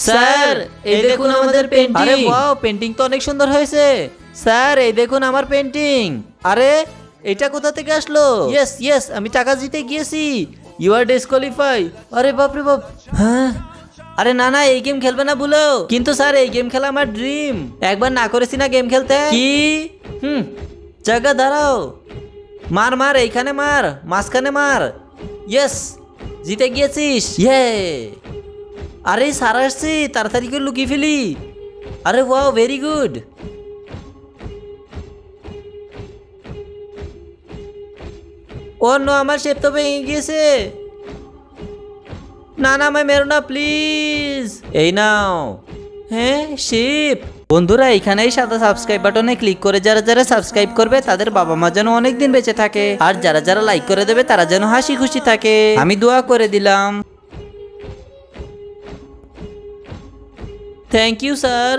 Sir এই দেখুন আমাদের পেন্টিং। আরে ওয়াও, পেন্টিং তো অনেক সুন্দর হয়েছে। স্যার এই দেখুন আমার পেন্টিং। আরে এটা কোথা থেকে আসলো? ইয়েস ইয়েস, আমি টাকা জিতে গিয়েছি। You are disqualify. আরে বাপ রে বাপ। হ্যাঁ, আরে না না, এই গেম খেলবে না বলো। কিন্তু স্যার এই গেম খেলা আমার ড্রিম। একবার না করেছি না গেম খেলতে। কি? জায়গা দাঁড়াও। মার মার, এইখানে মার, মাঝখানে মার। ইয়েস, জিতে গিয়েছিস। ইয়ে, আরে স্যার আসছি, তাড়াতাড়ি করে লুকিয়ে ফেলি। আরে ওয়াও, ভেরি গুড। ও নো, আমার শেপ তো ভেঙে গিয়েছে। না না, আমায় মেরো না প্লিজ। এই নাও। হ্যাঁ, শিপ। বন্ধুরা, এখানেই সাদা সাবস্ক্রাইব বাটনে ক্লিক করে যারা যারা সাবস্ক্রাইব করবে তাদের বাবা মা যেন অনেক দিন বেঁচে থাকে, আর যারা যারা লাইক করে দেবে তারা যেন হাসি খুশি থাকে। আমি দোয়া করে দিলাম। Thank you sir.